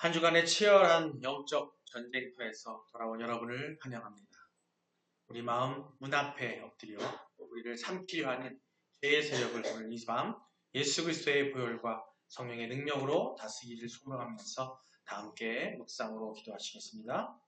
한 주간의 치열한 영적 전쟁터에서 돌아온 여러분을 환영합니다. 우리 마음 문 앞에 엎드려 우리를 삼키려 하는 죄의 세력을 오늘 이 밤 예수 그리스도의 보혈과 성령의 능력으로 다스리기를 소망하면서 다 함께 묵상으로 기도하시겠습니다.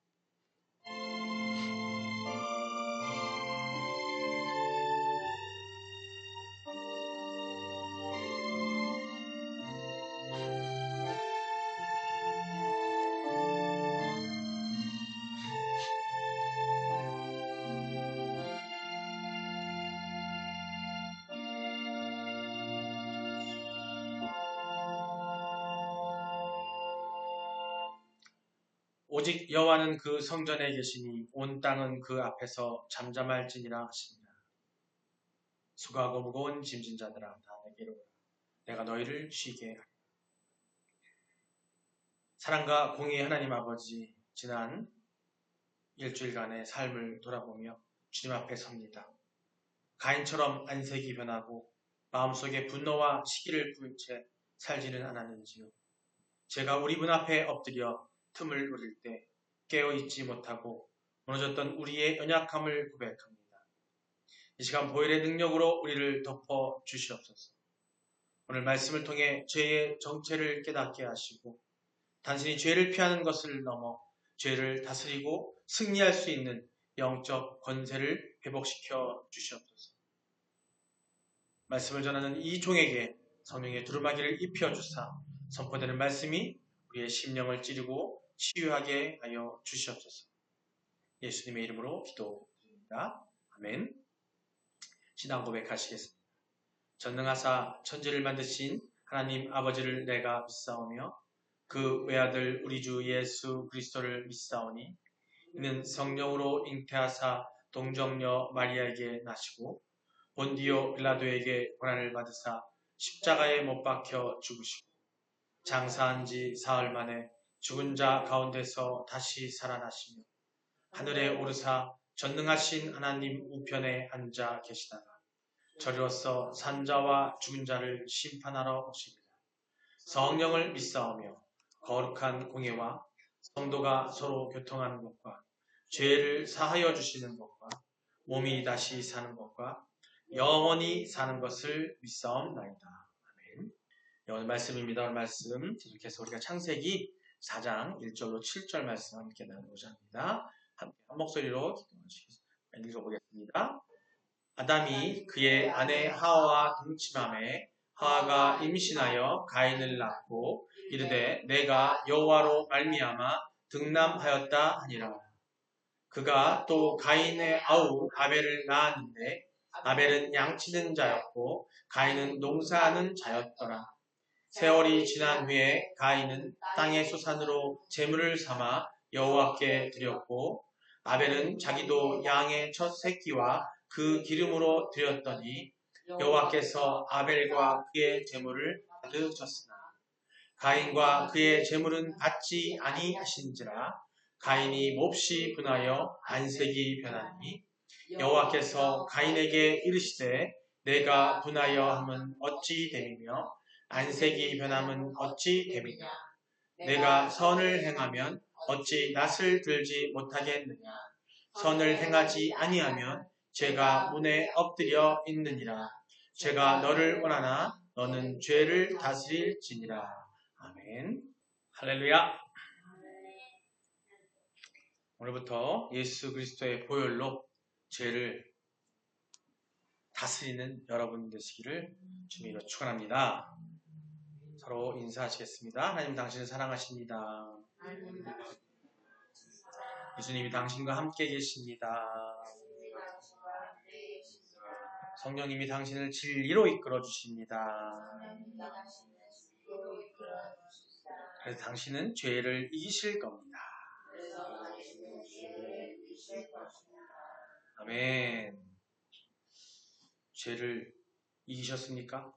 오직 여호와는 그 성전에 계시니 온 땅은 그 앞에서 잠잠할지니라 하십니다. 수고하고 무거운 짐진 자들아 다 내게로 오라. 내가 너희를 쉬게 하리라. 사랑과 공의의 하나님 아버지, 지난 일주일간의 삶을 돌아보며 주님 앞에 섭니다. 가인처럼 안색이 변하고 마음속에 분노와 시기를 부은 채 살지는 않았는지요. 제가 우리 문 앞에 엎드려 틈을 노릴 때 깨어있지 못하고 무너졌던 우리의 연약함을 고백합니다. 이 시간 보혈의 능력으로 우리를 덮어 주시옵소서. 오늘 말씀을 통해 죄의 정체를 깨닫게 하시고 단순히 죄를 피하는 것을 넘어 죄를 다스리고 승리할 수 있는 영적 권세를 회복시켜 주시옵소서. 말씀을 전하는 이 종에게 성령의 두루마기를 입혀주사 선포되는 말씀이 우리의 심령을 찌르고 치유하게 하여 주시옵소서. 예수님의 이름으로 기도드립니다. 아멘. 신앙 고백하시겠습니다. 전능하사 천지를 만드신 하나님 아버지를 내가 믿사오며 그 외아들 우리 주 예수 그리스도를 믿사오니 이는 성령으로 잉태하사 동정녀 마리아에게 나시고 본디오 빌라도에게 고난을 받으사 십자가에 못 박혀 죽으시고 장사한 지 사흘 만에 죽은 자 가운데서 다시 살아나시며 하늘에 오르사 전능하신 하나님 우편에 앉아 계시다가 저리로서 산자와 죽은 자를 심판하러 오십니다. 성령을 믿사오며 거룩한 공예와 성도가 서로 교통하는 것과 죄를 사하여 주시는 것과 몸이 다시 사는 것과 영원히 사는 것을 믿사옵나이다. 아멘. 오늘 말씀입니다. 오늘 말씀 계속해서 우리가 창세기 4장 1절로 7절 말씀 함께 나누고자 합니다. 함께 한 목소리로 읽어보겠습니다. 아담이 그의 아내 하와와 동침함에 하와가 임신하여 가인을 낳고 이르되 내가 여호와로 말미암아 등남하였다 하니라. 그가 또 가인의 아우 아벨을 낳았는데 아벨은 양치는 자였고 가인은 농사하는 자였더라. 세월이 지난 후에 가인은 땅의 소산으로 제물을 삼아 여호와께 드렸고 아벨은 자기도 양의 첫 새끼와 그 기름으로 드렸더니 여호와께서 아벨과 그의 제물을 받으셨으나 가인과 그의 제물은 받지 아니하신지라. 가인이 몹시 분하여 안색이 변하니 여호와께서 가인에게 이르시되 내가 분하여 함은 어찌 됨이며 안색이 변함은 어찌 됨이냐. 내가 선을 행하면 어찌 낯을 들지 못하겠느냐. 선을 행하지 아니하면 죄가 문에 엎드려 있느니라. 죄가 너를 원하나 너는 죄를 다스릴지니라. 아멘. 할렐루야. 오늘부터 예수 그리스도의 보혈로 죄를 다스리는 여러분 되시기를 주님으로 축원합니다. 서로 인사하시겠습니다. 하나님 당신을 사랑하십니다. 예수님이 당신과 함께 계십니다. 성령님이 당신을 진리로 이끌어 주십니다. 그래서 당신은 죄를 이기실 겁니다. 아멘. 죄를 이기셨습니까?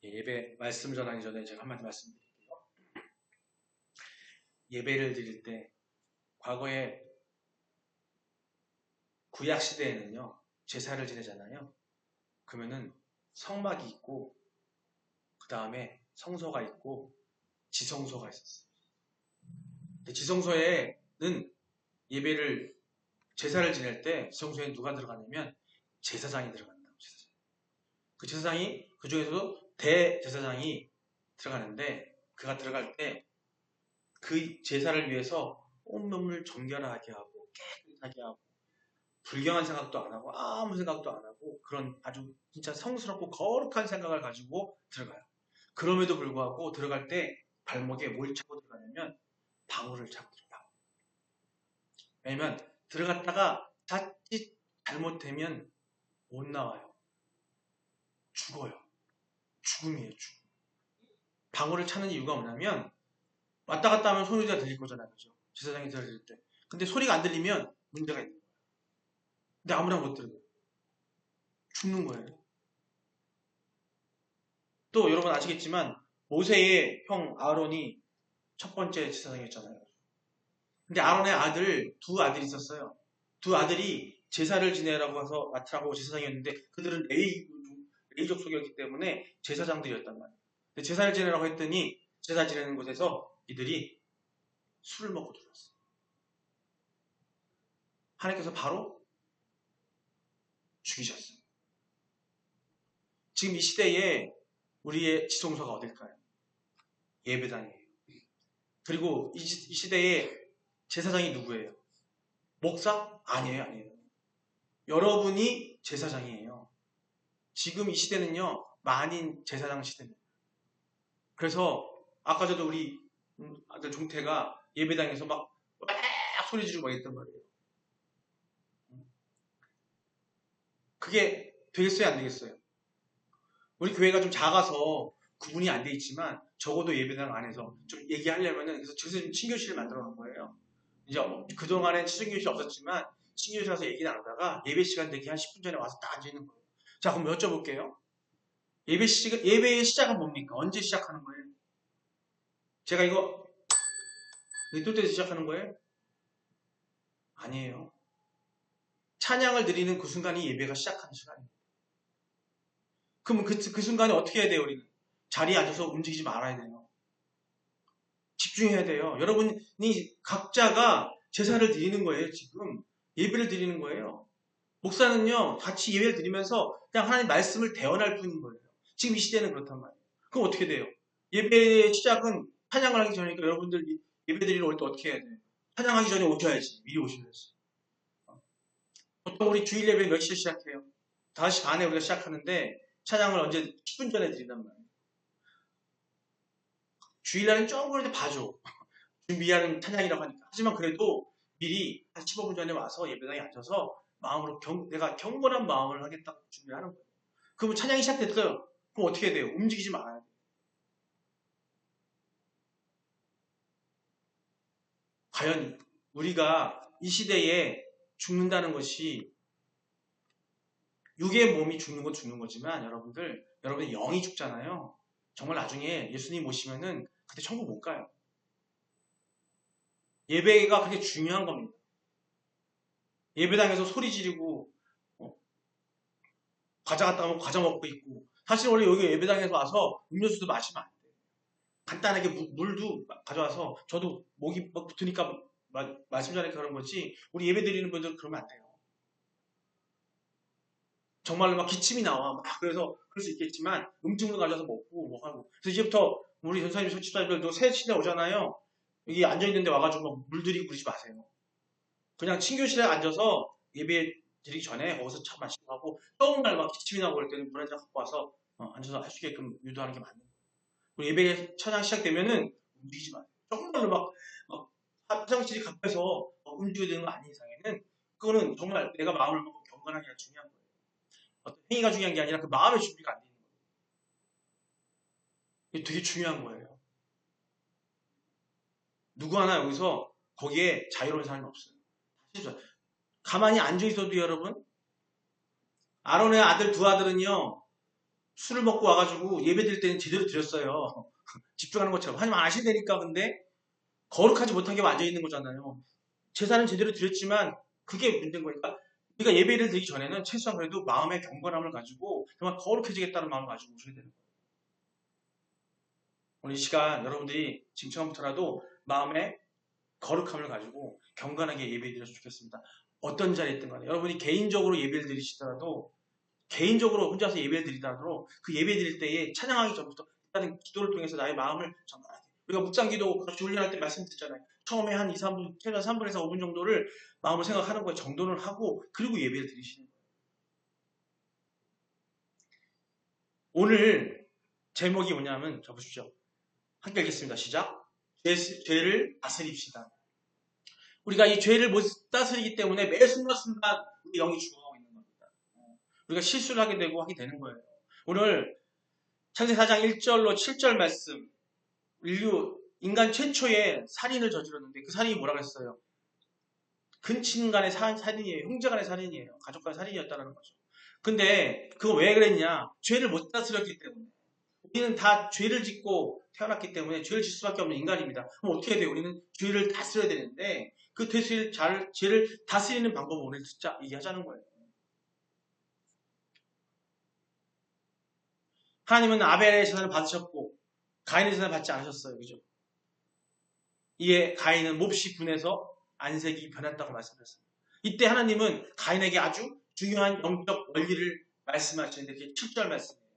예배 말씀 전하기 전에 제가 한마디 말씀드릴게요. 예배를 드릴 때 과거에 구약 시대에는요 제사를 지내잖아요. 그러면은 성막이 있고 그 다음에 성소가 있고 지성소가 있었어요. 지성소에는 예배를 제사를 지낼 때 지성소에 누가 들어가냐면 제사장이 들어간다고. 그 제사장이 그 중에서도 대제사장이 들어가는데 그가 들어갈 때 그 제사를 위해서 온몸을 정결하게 하고 깨끗하게 하고 불경한 생각도 안 하고 아무 생각도 안 하고 그런 아주 진짜 성스럽고 거룩한 생각을 가지고 들어가요. 그럼에도 불구하고 들어갈 때 발목에 뭘 차고 들어가냐면 방울을 차고 들어가요. 왜냐면 들어갔다가 자칫 잘못되면 못 나와요. 죽어요. 죽음이에요, 죽음. 방울을 차는 이유가 뭐냐면 왔다 갔다 하면 소리가 들릴 거잖아요. 그죠? 제사장이 들릴 때. 근데 소리가 안 들리면 문제가 있는 거예요. 근데 아무나 못 들어요. 죽는 거예요. 또 여러분 아시겠지만 모세의 형 아론이 첫 번째 제사장이었잖아요. 근데 아론의 아들, 두 아들이 있었어요. 두 아들이 제사를 지내라고 해서 맡으라고 제사장이었는데 그들은 레이족 속이었기 때문에 제사장들이었단 말이에요. 근데 제사를 지내라고 했더니 제사 지내는 곳에서 이들이 술을 먹고 들어왔어요. 하나님께서 바로 죽이셨어요. 지금 이 시대에 우리의 지성소가 어딜까요? 예배당이에요. 그리고 이 시대에 제사장이 누구예요? 목사? 아니에요. 여러분이 제사장이에요. 지금 이 시대는요, 만인 제사장 시대입니다. 그래서 아까 저도 우리 아들 종태가 예배당에서 막 소리 지르고 막 했단 말이에요. 그게 되겠어요, 안 되겠어요? 우리 교회가 좀 작아서 구분이 안 돼 있지만 적어도 예배당 안에서 좀 얘기하려면은 그래서 친교실을 만들어 놓은 거예요. 이제 그동안엔 친교실이 없었지만 친교실 가서 얘기 나누다가 예배 시간 되기 한 10분 전에 와서 딱 앉아 있는 거예요. 자, 그럼 여쭤볼게요. 예배의 시작은 뭡니까? 언제 시작하는 거예요? 제가 이거 뜰 때 시작하는 거예요? 아니에요. 찬양을 드리는 그 순간이 예배가 시작하는 시간입니다. 그러면 그 순간에 어떻게 해야 돼요, 우리는? 자리에 앉아서 움직이지 말아야 돼요. 집중해야 돼요. 여러분이 각자가 제사를 드리는 거예요, 지금. 예배를 드리는 거예요. 목사는요, 같이 예배를 드리면서 그냥 하나님 말씀을 대언할 뿐인 거예요. 지금 이 시대는 그렇단 말이에요. 그럼 어떻게 돼요? 예배의 시작은 찬양을 하기 전이니까 여러분들 예배 드리러 올 때 어떻게 해야 돼요? 찬양하기 전에 오셔야지. 미리 오셔야지. 보통 우리 주일 예배 며칠 시작해요? 5시 반에 우리가 시작하는데 찬양을 언제 10분 전에 드린단 말이에요. 주일날은 조금 봐줘. 준비하는 찬양이라고 하니까. 하지만 그래도 미리 한 15분 전에 와서 예배당에 앉아서 마음으로 내가 경건한 마음을 하겠다고 준비하는 거예요. 그러면 찬양이 시작됐어요. 그럼 어떻게 돼요? 움직이지 말아야 돼요. 과연 우리가 이 시대에 죽는다는 것이 육의 몸이 죽는 건 죽는 거지만 여러분의 영이 죽잖아요. 정말 나중에 예수님 오시면은 그때 천국 못 가요. 예배가 그렇게 중요한 겁니다. 예배당에서 소리 지르고 과자 갖다 놓고 과자 먹고 있고 사실 원래 여기 예배당에서 와서 음료수도 마시면 안 돼요. 간단하게 물도 가져와서 저도 목이 막 붙으니까 말씀 전에 그런 거지 우리 예배 드리는 분들은 그러면 안 돼요. 정말로 막 기침이 나와 막 그래서 그럴 수 있겠지만 음식물 가져와서 먹고 뭐 하고 그래서 이제부터 우리 전사님 소집자들도 새 시대 오잖아요. 여기 앉아있는데 와가지고 막 물들이고 그러지 마세요. 그냥 친교실에 앉아서 예배 드리기 전에 거기서 차 마시고 하고 정말 막 기침이 나고 그럴 때는 물 한 잔 갖고 와서 앉아서 할 수 있게끔 유도하는 게 맞는 거예요. 그리고 예배 찬양 시작되면은 움직이지 마세요. 정말로 막 화장실이 갑해서 움직여야 되는 거 아닌 이상에는 그거는 정말 내가 마음을 먹고 경건하게 하는 게 중요한 거예요. 어떤 행위가 중요한 게 아니라 그 마음의 준비가 안 되는 거예요. 이게 되게 중요한 거예요. 누구 하나 여기서 거기에 자유로운 사람이 없어요. 가만히 앉아있어도 여러분 아론의 아들 두 아들은요 술을 먹고 와가지고 예배 드릴 때는 제대로 드렸어요. 집중하는 것처럼. 하지만 아시되니까 근데 거룩하지 못하게 앉아있는 거잖아요. 제사는 제대로 드렸지만 그게 문제인 거니까 우리가 예배를 드리기 전에는 최소한 그래도 마음의 경건함을 가지고 정말 거룩해지겠다는 마음을 가지고 오셔야 되는 거예요. 오늘 이 시간 여러분들이 지금 처음부터라도 마음에 거룩함을 가지고 경건하게 예배 드렸으면 좋겠습니다. 어떤 자리에 있든 간에 여러분이 개인적으로 예배를 드리시더라도 개인적으로 혼자서 예배를 드리더라도 그 예배 드릴 때에 찬양하기 전부터 일단은 기도를 통해서 나의 마음을 정갈하게 우리가 묵상기도 같이 훈련할 때 말씀드렸잖아요. 처음에 한 2, 3분, 최소한 3분에서 5분 정도를 마음을 생각하는 거에 정돈을 하고 그리고 예배를 드리시는 거예요. 오늘 제목이 뭐냐면 보십시오. 함께 읽겠습니다. 시작. 죄를 다스립시다. 우리가 이 죄를 못 다스리기 때문에 매 순간순간 우리 영이 죽어가고 있는 겁니다. 우리가 실수를 하게 되고 하게 되는 거예요. 오늘 창세기 4장 1절로 7절 말씀 인간 최초의 살인을 저질렀는데 그 살인이 뭐라고 했어요? 근친 간의 살인이에요. 형제 간의 살인이에요. 가족 간의 살인이었다는 거죠. 근데 그거 왜 그랬냐? 죄를 못 다스렸기 때문에. 우리는 다 죄를 짓고 태어났기 때문에 죄를 짓을 수밖에 없는 인간입니다. 그럼 어떻게 해야 돼요? 우리는 죄를 다스려야 되는데 그 죄를 다스리는 방법을 오늘 얘기하자는 거예요. 하나님은 아벨의 재산을 받으셨고 가인의 재산을 받지 않으셨어요. 그죠? 이에 가인은 몹시 분해서 안색이 변했다고 말씀하셨습니다. 이때 하나님은 가인에게 아주 중요한 영적 원리를 말씀하시는데 그게 7절 말씀이에요.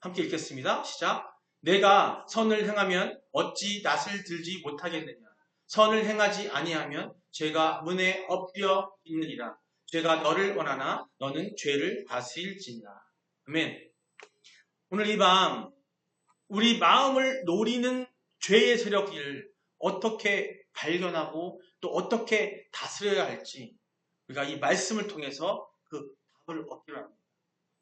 함께 읽겠습니다. 시작. 내가 선을 행하면 어찌 낯을 들지 못하겠느냐. 선을 행하지 아니하면 죄가 문에 엎드려 있느니라. 죄가 너를 원하나 너는 죄를 다스릴지니라. 아멘. 오늘 이 밤 우리 마음을 노리는 죄의 세력을 어떻게 발견하고 또 어떻게 다스려야 할지 우리가 이 말씀을 통해서 그 답을 얻기로 합니다.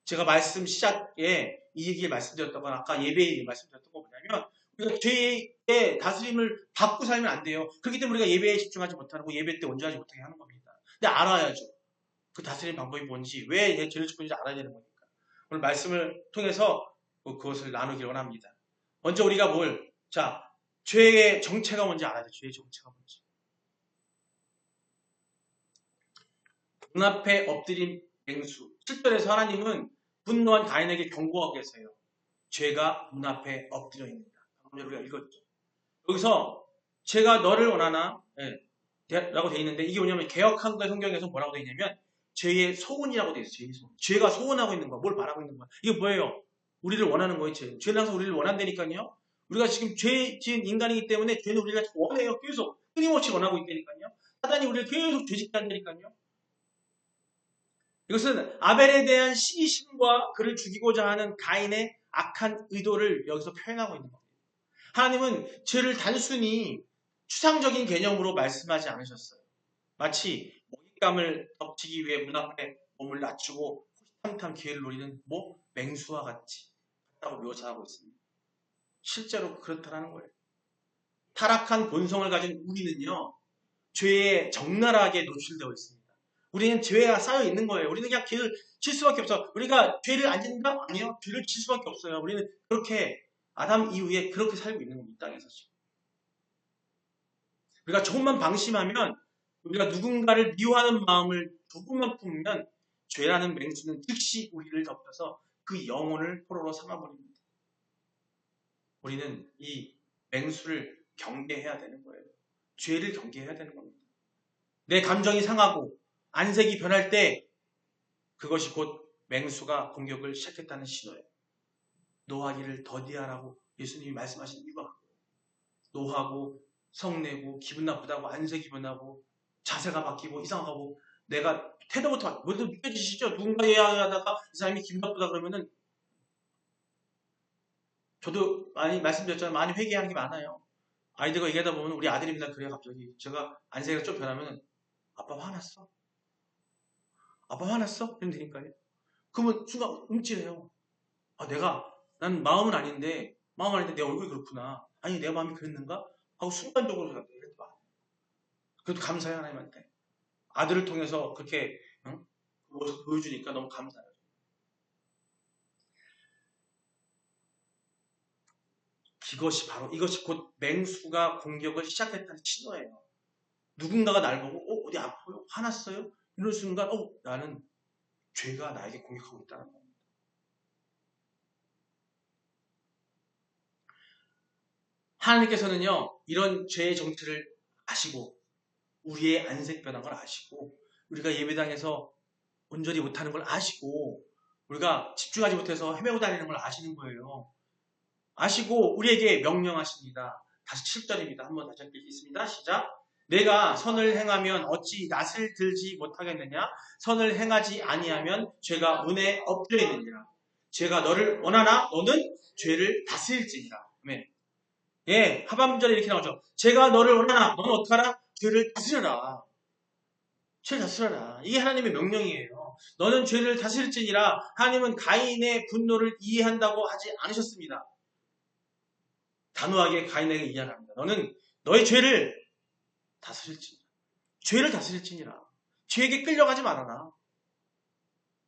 제가 말씀 시작에 이 얘기를 말씀드렸던 건 아까 예배에 말씀드렸던 거 뭐냐면 우리가 죄의 다스림을 받고 살면 안 돼요. 그렇기 때문에 우리가 예배에 집중하지 못하고 예배 때 온전하지 못하게 하는 겁니다. 근데 알아야죠. 그 다스림 방법이 뭔지 왜 죄를 짓고 있는지 알아야 되는 거니까. 오늘 말씀을 통해서 그것을 나누길 원합니다. 먼저 우리가 죄의 정체가 뭔지 알아야 돼요. 죄의 정체가 뭔지. 눈앞에 엎드린 맹수. 7절에서 하나님은 분노한 가인에게 경고하고 계세요. 죄가 눈앞에 엎드려 있습니다. 방금 우리가 읽었죠. 여기서 죄가 너를 원하나 라고 되어 있는데 이게 뭐냐면 개역한국의 성경에서 뭐라고 되어 있냐면 죄의 소원이라고 되어 있어요. 죄가 소원하고 있는 거야. 뭘 바라고 있는 거야. 이게 뭐예요? 우리를 원하는 거예요. 죄는 항상 우리를 원한다니까요. 우리가 지금 죄 지은 인간이기 때문에 죄는 우리가 원해요. 계속 끊임없이 원하고 있다니까요. 사단이 우리를 계속 죄짓게 한다니까요. 이것은 아벨에 대한 시기심과 그를 죽이고자 하는 가인의 악한 의도를 여기서 표현하고 있는 겁니다. 하나님은 죄를 단순히 추상적인 개념으로 말씀하지 않으셨어요. 마치 먹잇감을 덮치기 위해 문 앞에 몸을 낮추고 호시탐탐 기회를 노리는 맹수와 같다고 묘사하고 있습니다. 실제로 그렇다는 거예요. 타락한 본성을 가진 우리는요. 죄에 적나라하게 노출되어 있습니다. 우리는 죄가 쌓여 있는 거예요. 우리는 그냥 죄를 칠 수밖에 없어. 우리가 죄를 안 짓는가? 아니요. 죄를 칠 수밖에 없어요. 우리는 그렇게 아담 이후에 그렇게 살고 있는 겁니다. 이 땅에서 지금. 우리가 조금만 방심하면 우리가 누군가를 미워하는 마음을 조금만 품으면 죄라는 맹수는 즉시 우리를 덮여서 그 영혼을 포로로 삼아버립니다. 우리는 이 맹수를 경계해야 되는 거예요. 죄를 경계해야 되는 겁니다. 내 감정이 상하고 안색이 변할 때 그것이 곧 맹수가 공격을 시작했다는 신호예요. 노하기를 더디하라고 예수님이 말씀하신 이유가 노하고 성내고 기분 나쁘다고 안색이 변하고 자세가 바뀌고 이상하고 내가 태도부터 모두 느껴지시죠? 누군가 이야기하다가 이 사람이 기분 나쁘다 그러면은 저도 많이 말씀드렸잖아요. 많이 회개하는 게 많아요. 아이들과 얘기하다 보면 우리 아들입니다. 그래요. 갑자기 제가 안색이 좀 변하면 아빠 화났어? 아빠 화났어? 이러면 되니까요. 그러면 순간 움찔해요. 난 마음은 아닌데 내 얼굴이 그렇구나. 아니 내 마음이 그랬는가? 하고 순간적으로 그래도 감사해요 하나님한테. 아들을 통해서 그렇게 모습 보여주니까 너무 감사해요. 이것이 곧 맹수가 공격을 시작했다는 신호예요. 누군가가 날 보고 어디 아파요? 화났어요? 이런 순간 나는 죄가 나에게 공격하고 있다는 겁니다. 하나님께서는요, 이런 죄의 정체를 아시고, 우리의 안색 변한 걸 아시고, 우리가 예배당에서 온전히 못하는 걸 아시고, 우리가 집중하지 못해서 헤매고 다니는 걸 아시는 거예요. 아시고 우리에게 명령하십니다. 다시 7절입니다. 한번 다시 읽겠습니다. 시작. 내가 선을 행하면 어찌 낯을 들지 못하겠느냐? 선을 행하지 아니하면 죄가 문에 엎드려 있느니라. 죄가 너를 원하나 너는 죄를 다스릴지니라. 아멘. 예, 하반절에 이렇게 나오죠. 죄가 너를 원하나 너는 어떡하라? 죄를 다스려라. 죄를 다스려라. 이게 하나님의 명령이에요. 너는 죄를 다스릴지니라. 하나님은 가인의 분노를 이해한다고 하지 않으셨습니다. 단호하게 가인에게 이야기합니다. 너는 너의 죄를 다스릴지니라. 죄를 다스릴지니라. 죄에게 끌려가지 말아라.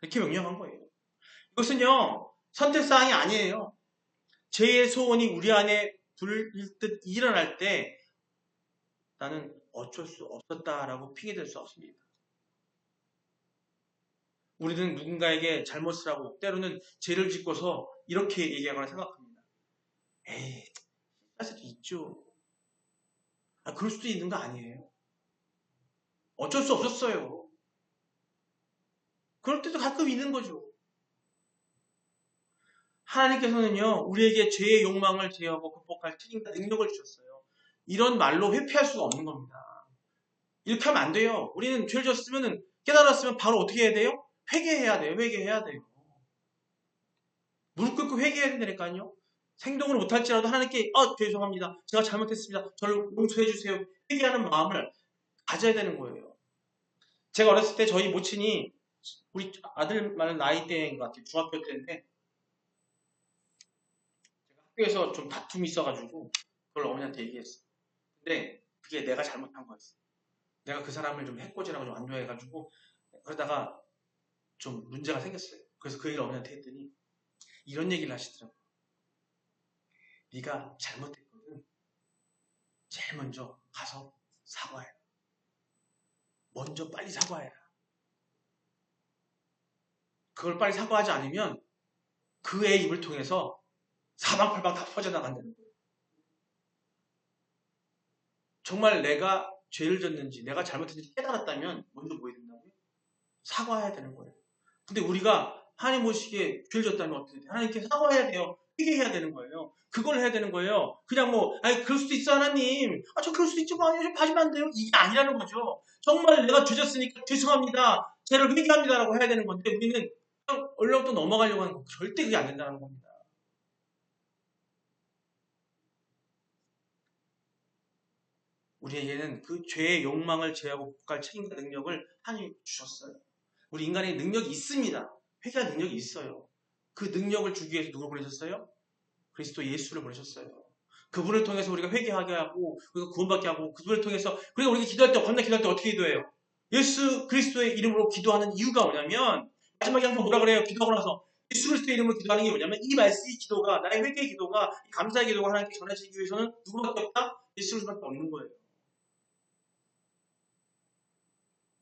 이렇게 명령한 거예요. 이것은요, 선택사항이 아니에요. 죄의 소원이 우리 안에 불듯 일어날 때 나는 어쩔 수 없었다라고 핑계댈 수 없습니다. 우리는 누군가에게 잘못을 하고 때로는 죄를 짓고서 이렇게 얘기하거나 생각합니다. 에이, 할 수도 있죠. 그럴 수도 있는 거 아니에요. 어쩔 수 없었어요. 그럴 때도 가끔 있는 거죠. 하나님께서는요, 우리에게 죄의 욕망을 제어하고 극복할 책임과 능력을 주셨어요. 이런 말로 회피할 수가 없는 겁니다. 이렇게 하면 안 돼요. 우리는 죄를 졌으면, 깨달았으면 바로 어떻게 해야 돼요? 회개해야 돼요. 회개해야 돼요. 무릎 꿇고 회개해야 된다니까요. 행동을 못할지라도 하나님께 죄송합니다. 제가 잘못했습니다. 저를 용서해 주세요. 회개하는 마음을 가져야 되는 거예요. 제가 어렸을 때 저희 모친이 우리 아들만 나이대인 것 같아요. 중학교 때인데 제가 학교에서 좀 다툼이 있어가지고 그걸 어머니한테 얘기했어요. 근데 그게 내가 잘못한 거였어요. 내가 그 사람을 좀 해코지라고 좀 안 좋아해가지고 그러다가 좀 문제가 생겼어요. 그래서 그 얘기를 어머니한테 했더니 이런 얘기를 하시더라고요. 네가 잘못했거든. 제일 먼저 가서 사과해라. 먼저 빨리 사과해라. 그걸 빨리 사과하지 않으면 그 애의 입을 통해서 사방팔방 다 퍼져나간다는 거예요. 정말 내가 죄를 졌는지 내가 잘못했는지 깨달았다면 먼저 뭐 해야 된다고요? 사과해야 되는 거예요. 근데 우리가 하나님 보시기에 죄를 졌다면 어떻게 돼요? 하나님께 사과해야 돼요. 회개해야 되는 거예요. 그걸 해야 되는 거예요. 그냥 그럴 수도 있어, 하나님. 저 그럴 수도 있죠. 아니요, 좀 봐주면 안 돼요. 이게 아니라는 거죠. 정말 내가 죄졌으니까 죄송합니다. 죄를 회개합니다라고 해야 되는 건데, 우리는 그냥 얼렁또 넘어가려고 하는 거. 절대 그게 안 된다는 겁니다. 우리에게는 그 죄의 욕망을 제하고 극복할 책임과 능력을 하나님이 주셨어요. 우리 인간의 능력이 있습니다. 회개할 능력이 있어요. 그 능력을 주기 위해서 누굴 보내셨어요? 그리스도 예수를 보내셨어요. 그분을 통해서 우리가 회개하게 하고 우리가 구원받게 하고 그분을 통해서 그러니까 우리가 기도할 때 겁나 기도할 때 어떻게 기도해요? 예수 그리스도의 이름으로 기도하는 이유가 뭐냐면 마지막에 항상 뭐라 그래요? 기도하고 나서 예수 그리스도의 이름으로 기도하는 게 뭐냐면 이 기도가 나의 회개의 기도가 감사의 기도가 하나님께 전해지기 위해서는 누구밖에 없다? 예수 그리스도밖에 없는 거예요.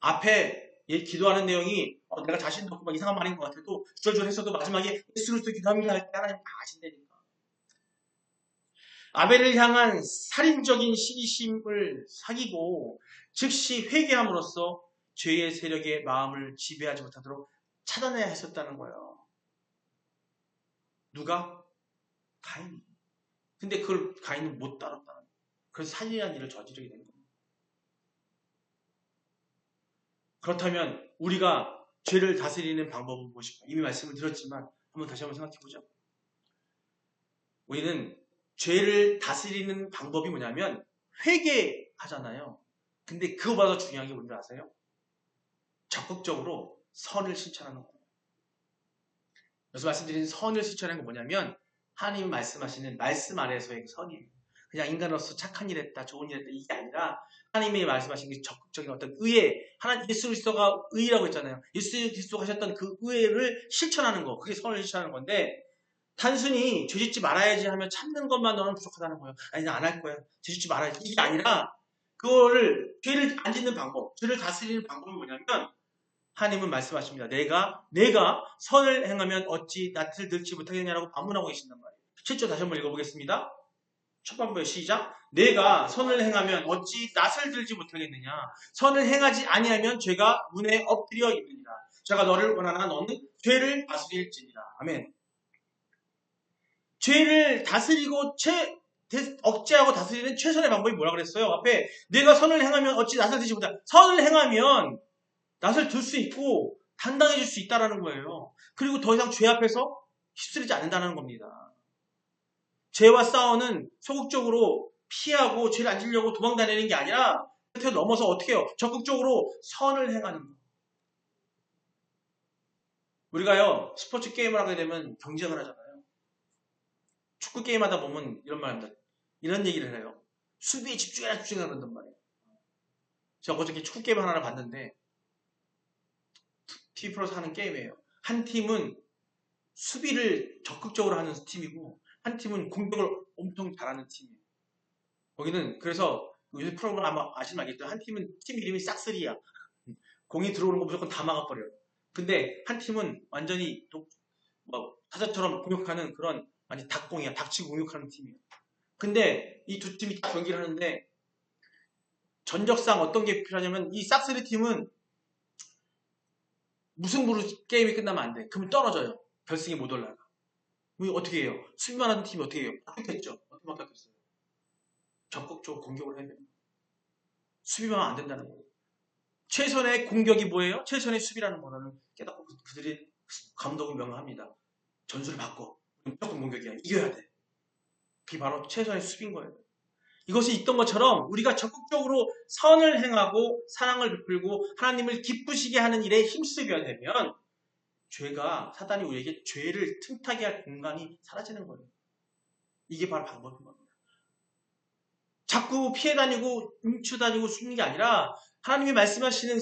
앞에 기도하는 내용이 내가 자신도 없고 막 이상한 말인 것 같아도 주절주절 마지막에 예수 그리스도 기도합니다 할 때 하나님 다 아신다니까. 아벨을 향한 살인적인 시기심을 사귀고 즉시 회개함으로써 죄의 세력의 마음을 지배하지 못하도록 차단해야 했었다는 거예요. 누가? 가인이. 근데 그걸 가인은 못 따랐다는 거예요. 그래서 살인이라는 일을 저지르게 된 겁니다. 그렇다면 우리가 죄를 다스리는 방법은 무엇일까? 이미 말씀을 드렸지만 다시 한번 생각해보죠. 우리는 죄를 다스리는 방법이 뭐냐면 회개하잖아요. 근데 그거보다 더 중요한 게 뭔지 아세요? 적극적으로 선을 실천하는 거예요. 그래서 말씀드린 선을 실천하는 게 뭐냐면 하나님이 말씀하시는 말씀 아래에서의 선이에요. 그냥 인간으로서 착한 일 했다, 좋은 일 했다 이게 아니라 하나님이 말씀하신 게 적극적인 어떤 의회, 예수 그리스도가 의라고 했잖아요. 예수 그리스도가 하셨던 그 의회를 실천하는 거, 그게 선을 실천하는 건데 단순히 죄짓지 말아야지 하면 참는 것만으로는 부족하다는 거예요. 아니 나 안 할 거야. 죄짓지 말아야지. 이게 아니라 그거를 죄를 안 짓는 방법, 죄를 다스리는 방법이 뭐냐면 하나님은 말씀하십니다. 내가 선을 행하면 어찌 낯을 들지 못하겠냐라고 반문하고 계신단 말이에요. 7절 다시 한번 읽어보겠습니다. 첫 번째 시작. 내가 선을 행하면 어찌 낯을 들지 못하겠느냐. 선을 행하지 아니하면 죄가 문에 엎드려 있느니라. 제가 너를 원하나 너는 죄를 다스릴지니라. 아멘. 죄를 다스리고 억제하고 다스리는 최선의 방법이 뭐라 그랬어요? 앞에 내가 선을 행하면 어찌 낯을 들지 못하. 선을 행하면 낯을 들 수 있고 당당해질 수 있다라는 거예요. 그리고 더 이상 죄 앞에서 휩쓸리지 않는다는 겁니다. 죄와 싸우는 소극적으로 피하고 죄를 안 지려고 도망다니는 게 아니라 그때 넘어서 어떻게 해요? 적극적으로 선을 행하는 거. 우리가요 스포츠 게임을 하게 되면 경쟁을 하잖아요. 축구 게임 하다 보면 이런 말 합니다. 이런 얘기를 해요. 수비에 집중해라 그런단 말이에요. 제가 어저께 축구 게임 하나를 봤는데 TV 프로에서 하는 게임이에요. 한 팀은 수비를 적극적으로 하는 팀이고 한 팀은 공격을 엄청 잘하는 팀이에요. 거기는 그래서 요새 프로그램 아마 아시면 알겠지만 한 팀은 팀 이름이 싹쓸이야. 공이 들어오는 거 무조건 다 막아버려요. 근데 한 팀은 완전히 타자처럼 공격하는 그런 완전 닭공이야. 닭치고 공격하는 팀이에요. 근데 이 두 팀이 경기를 하는데 전적상 어떤 게 필요하냐면 이 싹쓸이 팀은 무승부로 게임이 끝나면 안 돼. 그러면 떨어져요. 결승에 못 올라가. 어떻게 해요? 수비만 하는 팀이 어떻게 해요? 바뀌었죠. 어떻게 바뀌었어요? 적극적으로 공격을 해야 돼요. 수비만 안 된다는 거예요. 최선의 공격이 뭐예요? 최선의 수비라는 거는 깨닫고 그들이 감독이 명합니다. 전술을 바꿔. 무조건 공격이야. 이겨야 돼. 그게 바로 최선의 수비인 거예요. 이것이 있던 것처럼 우리가 적극적으로 선을 행하고 사랑을 베풀고 하나님을 기쁘시게 하는 일에 힘쓰게 되면 사단이 우리에게 죄를 틈타게 할 공간이 사라지는 거예요. 이게 바로 방법인 겁니다. 자꾸 피해 다니고 훔쳐 다니고 숨는 게 아니라 하나님이 말씀하시는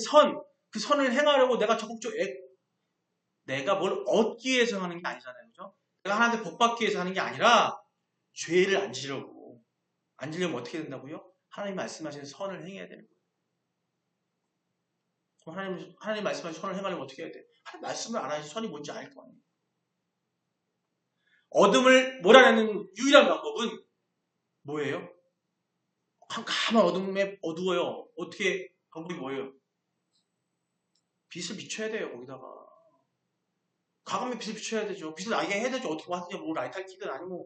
그 선을 행하려고 내가 적극적으로 내가 뭘 얻기 위해서 하는 게 아니잖아요. 그죠? 내가 하나님께 복 받기 위해서 하는 게 아니라 죄를 안 지려고. 안 지려면 어떻게 된다고요? 하나님 말씀하시는 선을 행해야 되는 거예요. 그럼 하나님 말씀하시는 선을 행하려면 어떻게 해야 돼? 하나님 말씀을 안 하시 선이 뭔지 알 거 아니에요. 어둠을 몰아내는 유일한 방법은 뭐예요? 캄캄한 어둠에 어두워요. 어떻게 방법이 뭐예요? 빛을 비춰야 돼요. 거기다가. 과감히 빛을 비춰야 되죠. 빛을 나게 해야 되죠. 어떻게 하느냐, 라이터를 키든 아니면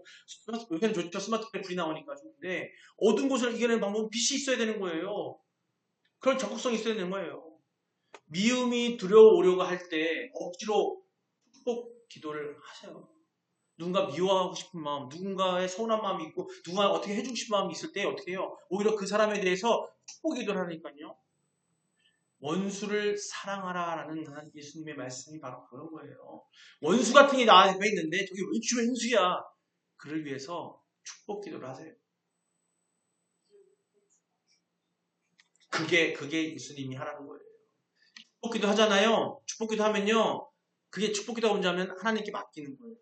요새는 좋죠. 스마트폰에 불이 나오니까. 근데 어두운 곳을 이겨내는 방법은 빛이 있어야 되는 거예요. 그런 적극성이 있어야 되는 거예요. 미움이 들어오려고 할 때 억지로 축복 기도를 하세요. 누군가 미워하고 싶은 마음, 누군가의 서운한 마음이 있고 누군가 어떻게 해주고 싶은 마음이 있을 때 어떻게 해요? 오히려 그 사람에 대해서 축복 기도를 하니까요. 원수를 사랑하라라는 예수님의 말씀이 바로 그런 거예요. 원수 같은 게 나 앞에 있는데 저기 왜 원수야? 그를 위해서 축복 기도를 하세요. 그게 예수님이 하라는 거예요. 축복 기도 하잖아요. 축복 기도 하면요. 그게 축복 기도가 뭔지 하면 하나님께 맡기는 거예요.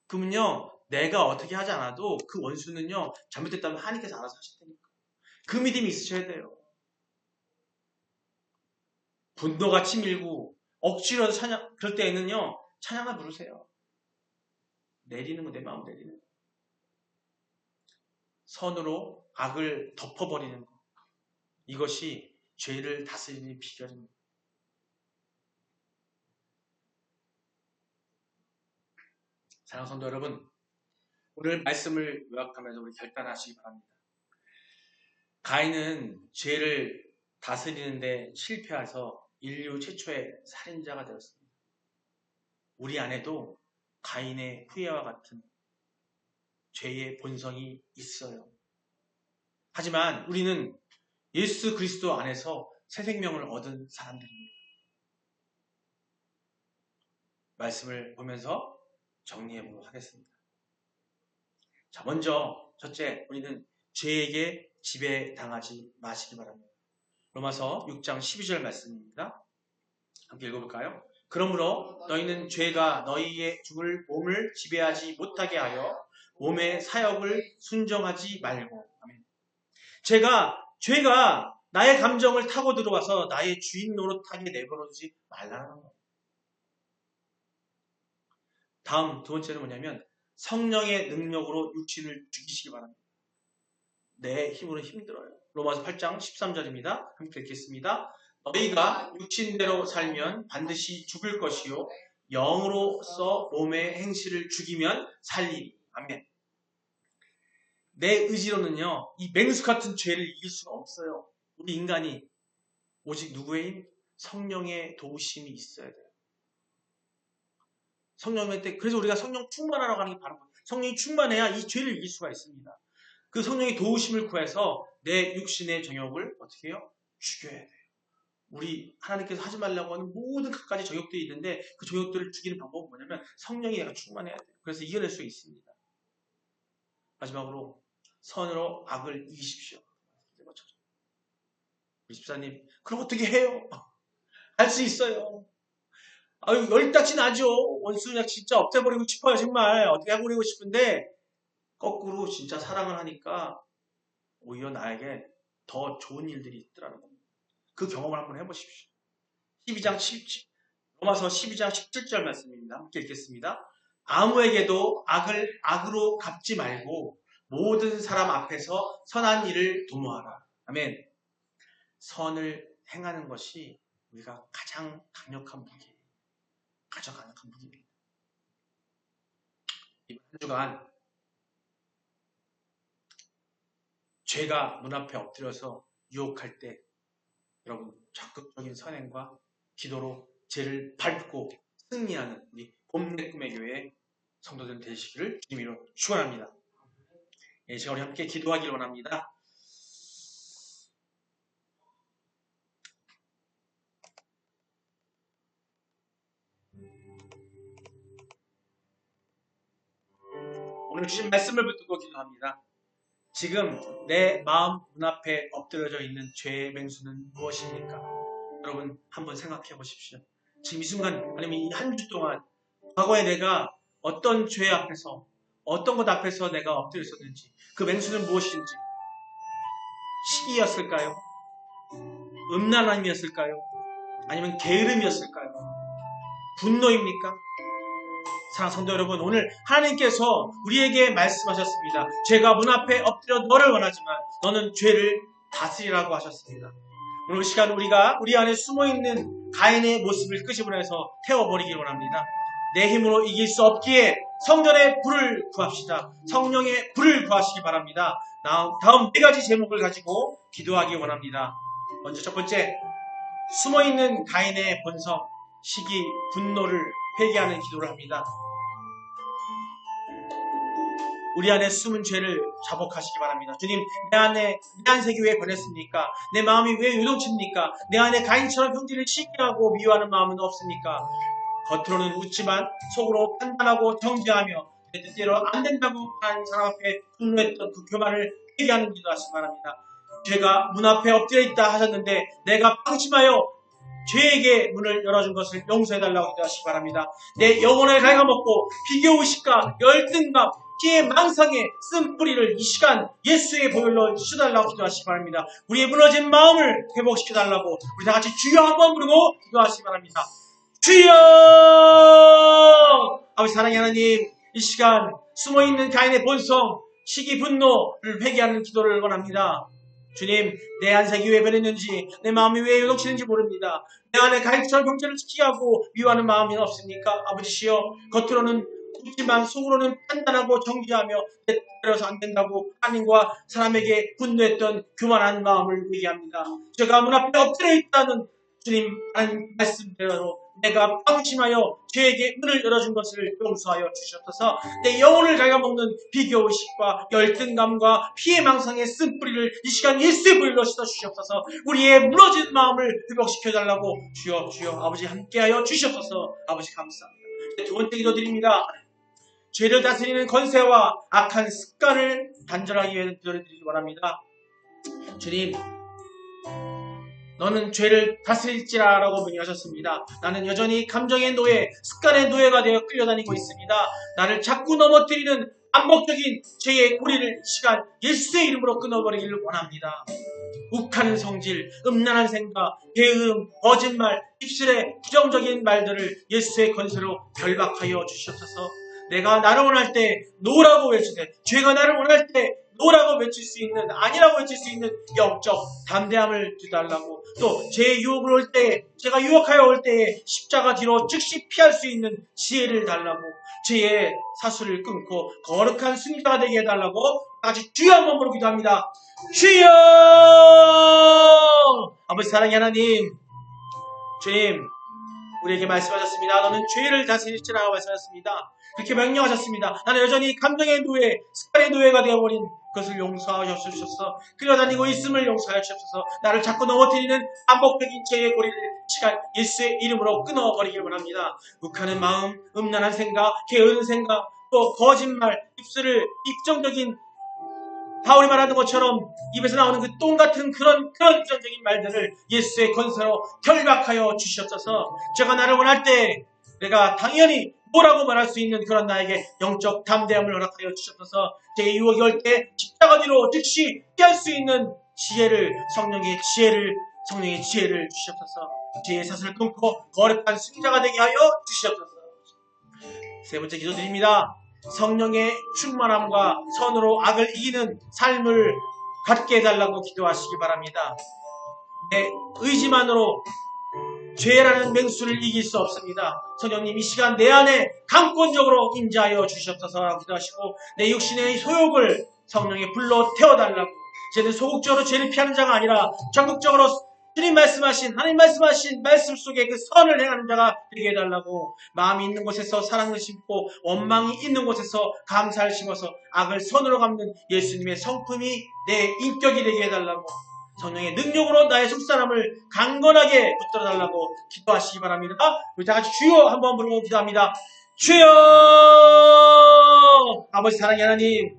그러면요. 내가 어떻게 하지 않아도 그 원수는요. 잘못됐다면 하나님께서 알아서 하실 테니까. 그 믿음이 있으셔야 돼요. 분노가 치밀고 억지로 그럴 때에는요. 찬양을 부르세요. 내리는 거 내 마음 내리는 거. 선으로 악을 덮어버리는 거. 이것이 죄를 다스리는 비결입니다. 사랑하는 성도 여러분, 오늘 말씀을 요약하면서 우리 결단하시기 바랍니다. 가인은 죄를 다스리는데 실패해서 인류 최초의 살인자가 되었습니다. 우리 안에도 가인의 후예와 같은 죄의 본성이 있어요. 하지만 우리는 예수 그리스도 안에서 새 생명을 얻은 사람들입니다. 말씀을 보면서 정리해 보도록 하겠습니다. 자, 먼저 첫째, 우리는 죄에게 지배당하지 마시기 바랍니다. 로마서 6장 12절 말씀입니다. 함께 읽어볼까요? 그러므로 너희는 죄가 너희의 죽을 몸을 지배하지 못하게 하여 몸의 사역을 순종하지 말고. 아멘. 죄가 나의 감정을 타고 들어와서 나의 주인 노릇하게 내버려두지 말라는 거예요. 다음 두 번째는 뭐냐면 성령의 능력으로 육신을 죽이시기 바랍니다. 내 힘으로 힘들어요. 로마서 8장 13절입니다. 함께 읽겠습니다. 너희가 육신대로 살면 반드시 죽을 것이요 영으로서 몸의 행실을 죽이면 살리니. 아멘. 내 의지로는요, 이 맹수 같은 죄를 이길 수가 없어요. 우리 인간이 오직 누구의 힘? 성령의 도우심이 있어야 돼요. 성령한테, 그래서 우리가 성령 충만하라고 하는 게 바로 성령이 충만해야 이 죄를 이길 수가 있습니다. 그 성령의 도우심을 구해서 내 육신의 정욕을 어떻게 해요? 죽여야 돼요. 우리 하나님께서 하지 말라고 하는 모든 갖가지 정욕들이 있는데 그 정욕들을 죽이는 방법은 뭐냐면 성령이 내가 충만해야 돼요. 그래서 이겨낼 수 있습니다. 마지막으로 선으로 악을 이기십시오. 우리 집사님, 그럼 어떻게 해요? 할 수 있어요. 아유, 열딱지 나죠. 원수 그냥 진짜 없애버리고 싶어요. 정말 어떻게 해버리고 싶은데 거꾸로 진짜 사랑을 하니까 오히려 나에게 더 좋은 일들이 있더라는 겁니다. 그 경험을 한번 해보십시오. 12장 17, 로마서 12장 17절 말씀입니다. 함께 읽겠습니다. 아무에게도 악을 악으로 갚지 말고 모든 사람 앞에서 선한 일을 도모하라. 아멘. 선을 행하는 것이 우리가 가장 강력한 무기예요. 가장 강력한 무기입니다. 이번 한 주간 죄가 문 앞에 엎드려서 유혹할 때 여러분 적극적인 선행과 기도로 죄를 밟고 승리하는 우리 봄내 꿈의 교회 성도들 되시기를 주님으로 축원합니다. 예, 제가 우리 함께 기도하기를 원합니다. 오늘 주신 말씀을 붙들고 기도합니다. 지금 내 마음 문 앞에 엎드려져 있는 죄의 맹수는 무엇입니까? 여러분 한번 생각해 보십시오. 지금 이 순간 아니면 이 한 주 동안 과거에 내가 어떤 죄 앞에서 어떤 것 앞에서 내가 엎드려 있었는지 그 맹수는 무엇인지 시기였을까요? 음란함이었을까요? 아니면 게으름이었을까요? 분노입니까? 사랑하는 성도 여러분, 오늘 하나님께서 우리에게 말씀하셨습니다. 죄가 문 앞에 엎드려 너를 원하지만 너는 죄를 다스리라고 하셨습니다. 오늘 시간 우리가 우리 안에 숨어있는 가인의 모습을 끄집어내서 태워버리길 원합니다. 내 힘으로 이길 수 없기에 성전의 불을 구합시다. 성령의 불을 구하시기 바랍니다. 다음 4가지 제목을 가지고 기도하기 원합니다. 먼저 첫 번째, 숨어있는 가인의 본성, 시기, 분노를 회개하는 기도를 합니다. 우리 안에 숨은 죄를 자복하시기 바랍니다. 주님, 내 안에 안색이 왜 변했습니까? 내 마음이 왜 요동칩니까? 내 안에 가인처럼 형제를 시기하고 미워하는 마음은 없습니까? 겉으로는 웃지만 속으로 판단하고 정죄하며 내 뜻대로 안 된다고 하는 사람 앞에 분노했던 그 교만을 회개하는 기도하시기 바랍니다. 죄가 문 앞에 엎드려 있다 하셨는데 내가 방심하여 죄에게 문을 열어준 것을 용서해달라고 기도하시기 바랍니다. 내 영혼을 갉아먹고 비교의식과 열등감, 피해 망상의 쓴뿌리를 이 시간 예수의 보혈로 씻어달라고 기도하시기 바랍니다. 우리의 무너진 마음을 회복시켜달라고 우리 다같이 주여 한번 부르고 기도하시기 바랍니다. 주여! 아버지 사랑의 하나님, 이 시간 숨어있는 가인의 본성, 시기, 분노를 회개하는 기도를 원합니다. 주님, 내 안색이 왜 변했는지, 내 마음이 왜 요동치는지 모릅니다. 내 안에 가인처럼 형제를 지키하고 미워하는 마음이 없습니까? 아버지시여, 겉으로는 웃지만 속으로는 판단하고 정죄하며 내 뜻대로서 안 된다고 하나님과 사람에게 분노했던 교만한 마음을 회개합니다. 제가 문 앞에 엎드려 있다는 주님 하나님 말씀대로 내가 방심하여 죄에게 문을 열어준 것을 용서하여 주시옵소서. 내 영혼을 갉아먹는 비교의식과 열등감과 피해망상의 쓴뿌리를 이 시간 예수의 보혈로 씻어주시옵소서. 우리의 무너진 마음을 회복시켜달라고 주여 아버지 함께하여 주시옵소서. 아버지 감사합니다. 두 번째 기도드립니다. 죄를 다스리는 권세와 악한 습관을 단절하기 위해 기도를 드리기 원합니다. 주님, 너는 죄를 다스릴지라 라고 명령하셨습니다. 나는 여전히 감정의 노예, 습관의 노예가 되어 끌려다니고 있습니다. 나를 자꾸 넘어뜨리는 반복적인 죄의 고리를 시간 예수의 이름으로 끊어버리기를 원합니다. 욱하는 성질, 음란한 생각, 게으름, 거짓말, 입술의 부정적인 말들을 예수의 권세로 결박하여 주시옵소서. 내가 나를 원할 때 노라고 외치되 죄가 나를 원할 때 노라고 외칠 수 있는, 아니라고 외칠 수 있는 영적 담대함을 주달라고, 또 제 유혹을 올 때에, 제가 유혹하여 올 때에 십자가 뒤로 즉시 피할 수 있는 지혜를 달라고, 죄의 사슬을 끊고 거룩한 승자가 되게 해달라고 같이 주여 한번 부르고 기도합니다. 주여! 아버지 사랑의 하나님, 주님 우리에게 말씀하셨습니다. 너는 죄를 다스릴지라고 말씀하셨습니다. 그렇게 명령하셨습니다. 나는 여전히 감정의 노예, 습관의 노예가 되어버린 그것을 용서하여 주셔서 끌어다니고 있음을 용서하여 주셔서 나를 자꾸 넘어뜨리는 반복적인 죄의 고리를 시간 예수의 이름으로 끊어버리길 원합니다. 욱하는 마음, 음란한 생각, 게으른 생각, 또 거짓말, 입술을 입정적인 바울이 말하는 것처럼 입에서 나오는 그 똥 같은 그런 입정적인 말들을 예수의 권세로 결박하여 주시옵소서. 제가 나를 원할 때 내가 당연히 뭐라고 말할 수 있는 그런 나에게 영적 담대함을 허락하여 주시옵소서. 제 유혹이 올 때 십자가 뒤로 즉시 피할 수 있는 지혜를, 성령의 지혜를 주시옵소서. 죄의 사슬을 끊고 거룩한 승자가 되게 하여 주시옵소서. 세 번째 기도드립니다. 성령의 충만함과 선으로 악을 이기는 삶을 갖게 해달라고 기도하시기 바랍니다. 내 의지만으로 죄라는 맹수를 이길 수 없습니다. 성령님 이 시간 내 안에 강권적으로 임재하여 주시옵소서 기도하시고, 내 육신의 소욕을 성령의 불로 태워달라고, 이제는 소극적으로 죄를 피하는 자가 아니라 적극적으로 주님 말씀하신, 하나님 말씀하신 말씀 속에 그 선을 행하는 자가 되게 해달라고, 마음이 있는 곳에서 사랑을 심고 원망이 있는 곳에서 감사를 심어서 악을 선으로 갚는 예수님의 성품이 내 인격이 되게 해달라고, 성령의 능력으로 나의 속사람을 강건하게 붙들어달라고 기도하시기 바랍니다. 우리 다같이 주여 한번 부르고 기도합니다. 주여! 아버지 사랑의 하나님,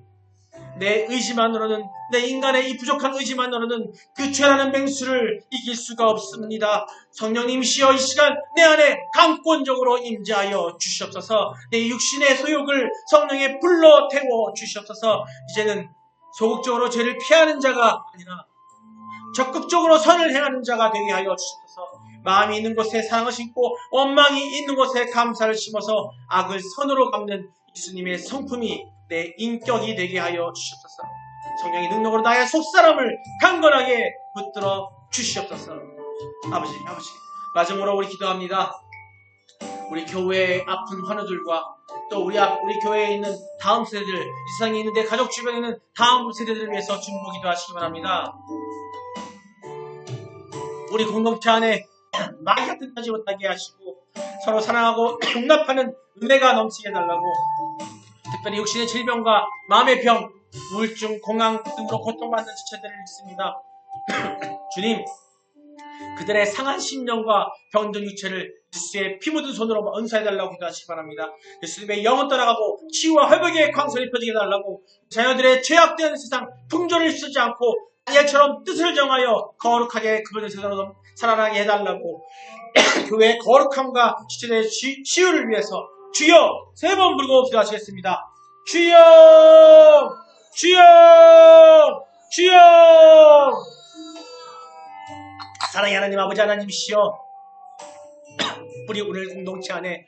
내 의지만으로는, 내 인간의 이 부족한 의지만으로는 그 죄라는 맹수를 이길 수가 없습니다. 성령님이시여 이 시간 내 안에 강권적으로 임재하여 주시옵소서. 내 육신의 소욕을 성령의 불로 태워 주시옵소서. 이제는 소극적으로 죄를 피하는 자가 아니라 적극적으로 선을 행하는 자가 되게 하여 주시옵소서. 마음이 있는 곳에 사랑을 심고 원망이 있는 곳에 감사를 심어서 악을 선으로 갚는 예수님의 성품이 내 인격이 되게 하여 주시옵소서. 성령의 능력으로 나의 속사람을 강건하게 붙들어 주시옵소서. 아버지 마지막으로 우리 기도합니다. 우리 교회의 아픈 환우들과 또 우리 교회에 있는 다음 세대들, 이 세상에 있는 내 가족 주변에 있는 다음 세대들을 위해서 중보 기도하시기 바랍니다. 우리 공동체 안에 마귀 같은 하지 못하게 하시고 서로 사랑하고 용납하는 은혜가 넘치게 해달라고, 특별히 육신의 질병과 마음의 병, 우울증, 공황 등으로 고통받는 지체들을 믿습니다. 주님, 그들의 상한 심령과 병든 육체를 예수의 피 묻은 손으로 은사해달라고 기도하시기 바랍니다. 예수님의 영은 떠나가고 치유와 회복의 광선이 펴지게 해달라고, 자녀들의 죄악된 세상 풍조를 쓰지 않고 다니엘처럼 뜻을 정하여 거룩하게 그분의 세상으로 살아나게 해달라고, 교회의 거룩함과 지체들의 치유를 위해서 주여 세 번 부르고 기도하시겠습니다. 주여! 주여! 주여! 사랑의 하나님 아버지 하나님이시여, 우리 오늘 공동체 안에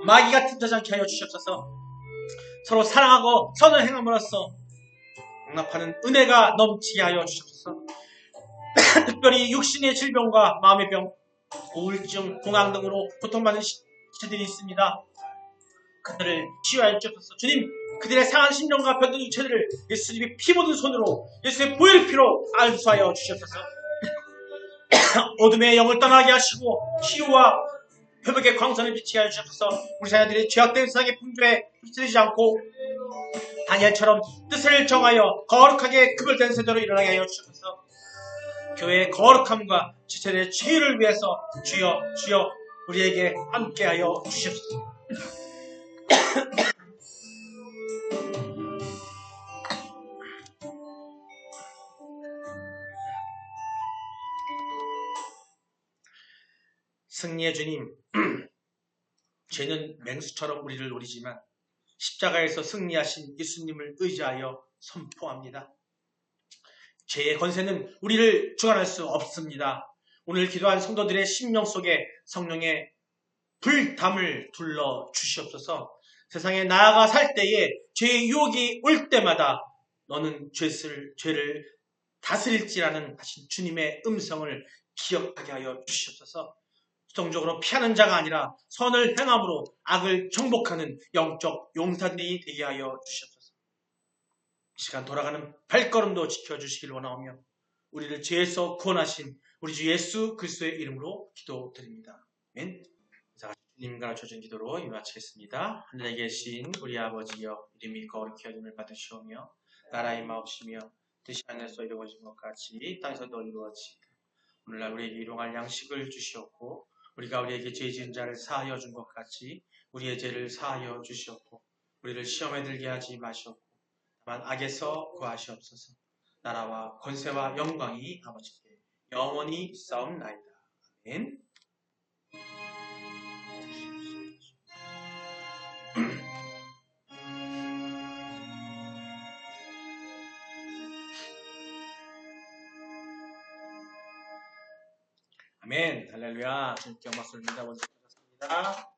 마귀가 틈타지 않게 하여 주시옵소서. 서로 사랑하고 선을 행함으로써 용납하는 은혜가 넘치게 하여 주시옵소서. 특별히 육신의 질병과 마음의 병, 우울증, 공황 등으로 고통받는 지체들이 있습니다. 그들을 치유하여 주옵소서. 주님, 그들의 상한 심령과 병든 육체들을 예수님의 피 묻은 손으로, 예수의 보혈 피로 안수하여 주시옵소서. 어둠의 영을 떠나게 하시고 치유와 회복의 광선을 비치게 하여 주옵소서. 우리 자녀들이 죄악된 세상의 풍조에 휩쓸리지 않고 다니엘처럼 뜻을 정하여 거룩하게 구별된 세대로 일어나게 하여 주옵소서. 교회의 거룩함과 지체들의 치유를 위해서 주여 우리에게 함께하여 주시옵소서. 승리의 주님, 죄는 맹수처럼 우리를 노리지만 십자가에서 승리하신 예수님을 의지하여 선포합니다. 죄의 권세는 우리를 주관할 수 없습니다. 오늘 기도한 성도들의 심령 속에 성령의 불담을 둘러 주시옵소서. 세상에 나아가 살 때에 죄의 유혹이 올 때마다 너는 죄를 다스릴지라는 하신 주님의 음성을 기억하게 하여 주시옵소서. 수동적으로 피하는 자가 아니라 선을 행함으로 악을 정복하는 영적 용사들이 되게 하여 주시옵소서. 이 시간 돌아가는 발걸음도 지켜주시길 원하오며 우리를 죄에서 구원하신 우리 주 예수 그리스도의 이름으로 기도드립니다. 아멘. 주님과 가르쳐준 기도로 마치겠습니다. 하늘에 계신 우리 아버지여, 이름이 거룩히 여김을 받으시오며 나라의 임하옵시며 뜻이 하늘에서 이루어진 것 같이 땅에서도 이루어지이다. 오늘날 우리에게 일용할 양식을 주시옵고 우리가 우리에게 죄 지은 자를 사하여 준 것 같이 우리의 죄를 사하여 주시옵고 우리를 시험에 들게 하지 마시옵고 다만 악에서 구하시옵소서. 나라와 권세와 영광이 아버지께 영원히 싸움나이다. 아멘. 아멘. 할렐루야. 주님께 영광을 돌립니다. 원수하셨습니다.